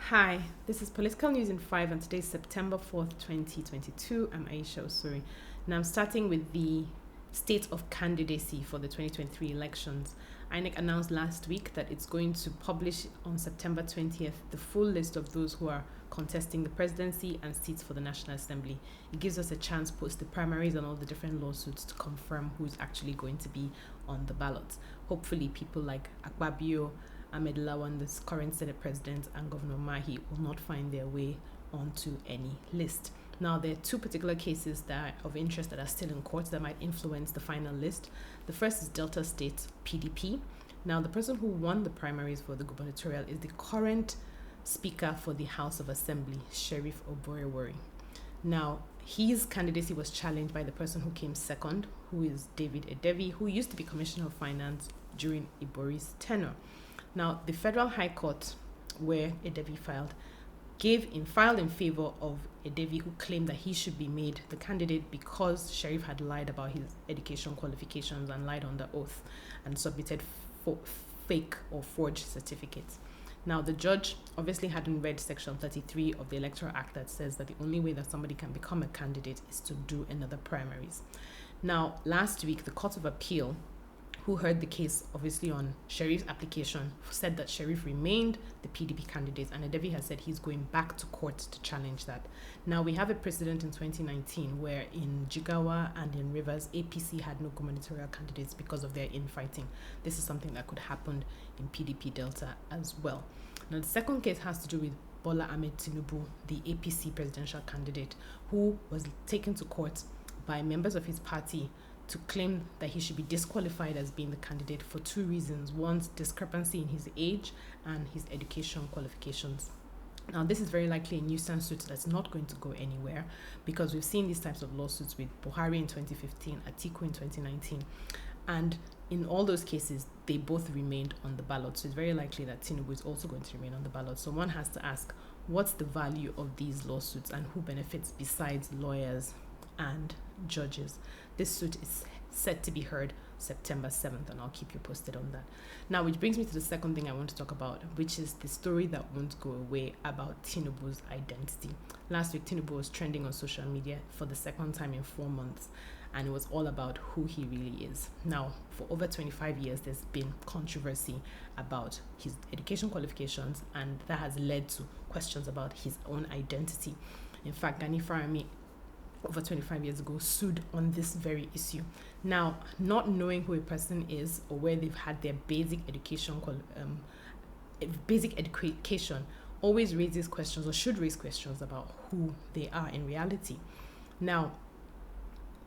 Hi, this is Political News in 5 and today is September 4th, 2022. I'm Aisha Osuri. Now I'm starting with the state of candidacy for the 2023 elections. INEC announced last week that it's going to publish on September 20th the full list of those who are contesting the presidency and seats for the National Assembly. It gives us a chance post the primaries and all the different lawsuits to confirm who's actually going to be on the ballot. Hopefully people like Akpabio, Ahmed Lawan, the current Senate President, and Governor Mahi will not find their way onto any list. Now, there are two particular cases that are of interest that are still in court that might influence the final list. The first is Delta State PDP. Now, the person who won the primaries for the gubernatorial is the current Speaker for the House of Assembly, Sheriff Oborewori. Now, his candidacy was challenged by the person who came second, who is David Edevi, who used to be Commissioner of Finance during Ibori's tenure. Now, the Federal High Court, where Edevi filed in favor of Edevi, who claimed that he should be made the candidate because Sheriff had lied about his education qualifications and lied under oath and submitted fake or forged certificates. Now, the judge obviously hadn't read Section 33 of the Electoral Act that says that the only way that somebody can become a candidate is to do another primaries. Now, last week, the Court of Appeal, who heard the case obviously on Sheriff's application, said that Sheriff remained the PDP candidate, and Edevi has said he's going back to court to challenge that. Now, we have a precedent in 2019 where in Jigawa and in Rivers, APC had no gubernatorial candidates because of their infighting. This is something that could happen in PDP Delta as well. Now, the second case has to do with Bola Ahmed Tinubu, the APC presidential candidate, who was taken to court by members of his party to claim that he should be disqualified as being the candidate for two reasons. One, discrepancy in his age and his education qualifications. Now, this is very likely a nuisance suit that's not going to go anywhere because we've seen these types of lawsuits with Buhari in 2015, Atiku in 2019, and in all those cases, they both remained on the ballot. So it's very likely that Tinubu is also going to remain on the ballot. So one has to ask, what's the value of these lawsuits and who benefits besides lawyers and judges? This suit is set to be heard September 7th, and I'll keep you posted on that. Now, which brings me to the second thing I want to talk about, which is the story that won't go away about Tinubu's identity. Last week, Tinubu was trending on social media for the second time in 4 months, and it was all about who he really is. Now, for over 25 years, there's been controversy about his education qualifications, and that has led to questions about his own identity. In fact, Gani Farami, over 25 years ago, sued on this very issue. Now, not knowing who a person is or where they've had their basic education always raises questions, or should raise questions, about who they are in reality. Now,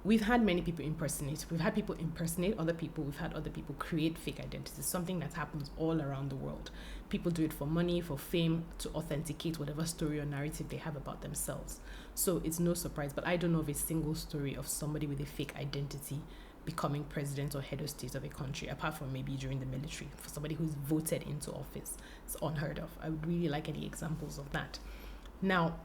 we've had many people impersonate. We've had people impersonate other people. We've had other people create fake identities, something that happens all around the world. People do it for money, for fame, to authenticate whatever story or narrative they have about themselves. So it's no surprise, but I don't know of a single story of somebody with a fake identity becoming president or head of state of a country, apart from maybe during the military, for somebody who's voted into office. It's unheard of. I would really like any examples of that. Now,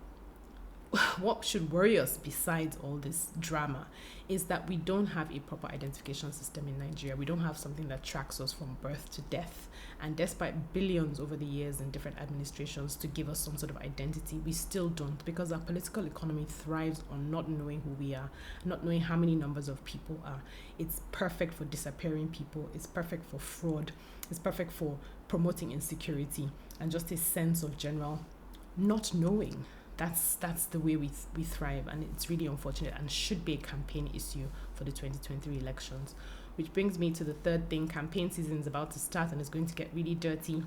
what should worry us besides all this drama is that we don't have a proper identification system in Nigeria. We don't have something that tracks us from birth to death. And despite billions over the years in different administrations to give us some sort of identity, we still don't, because our political economy thrives on not knowing who we are, not knowing how many numbers of people are. It's perfect for disappearing people. It's perfect for fraud. It's perfect for promoting insecurity and just a sense of general not knowing. That's the way we thrive, and it's really unfortunate and should be a campaign issue for the 2023 elections. Which brings me to the third thing. Campaign season is about to start and it's going to get really dirty.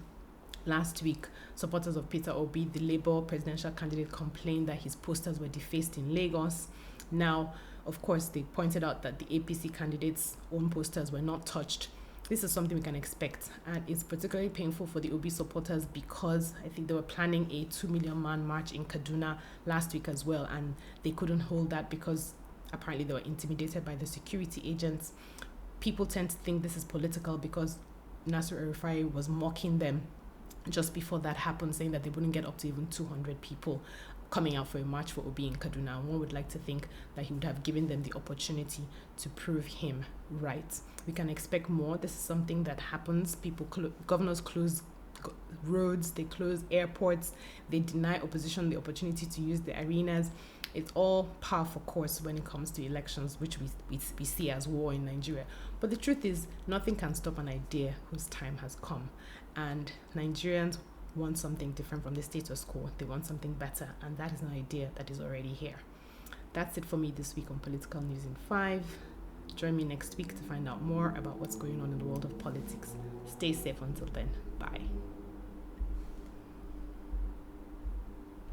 Last week, supporters of Peter Obi, the Labour presidential candidate, complained that his posters were defaced in Lagos. Now, of course, they pointed out that the APC candidates' own posters were not touched. This is something we can expect, and it's particularly painful for the Obi supporters because I think they were planning a 2 million man march in Kaduna last week as well, and they couldn't hold that because apparently they were intimidated by the security agents. People tend to think this is political because Nasir El-Rufai was mocking them just before that happened, saying that they wouldn't get up to even 200 people coming out for a march for Obi in Kaduna. One would like to think that he would have given them the opportunity to prove him right. We can expect more. This is something that happens. Governors close roads, they close airports, they deny opposition the opportunity to use the arenas. It's all par for course when it comes to elections, which we see as war in Nigeria. But the truth is, nothing can stop an idea whose time has come. And Nigerians want something different from the status quo. They want something better, and that is an idea that is already here. That's it for me this week on Political News in 5. Join me next week to find out more about what's going on in the world of politics. Stay safe until then.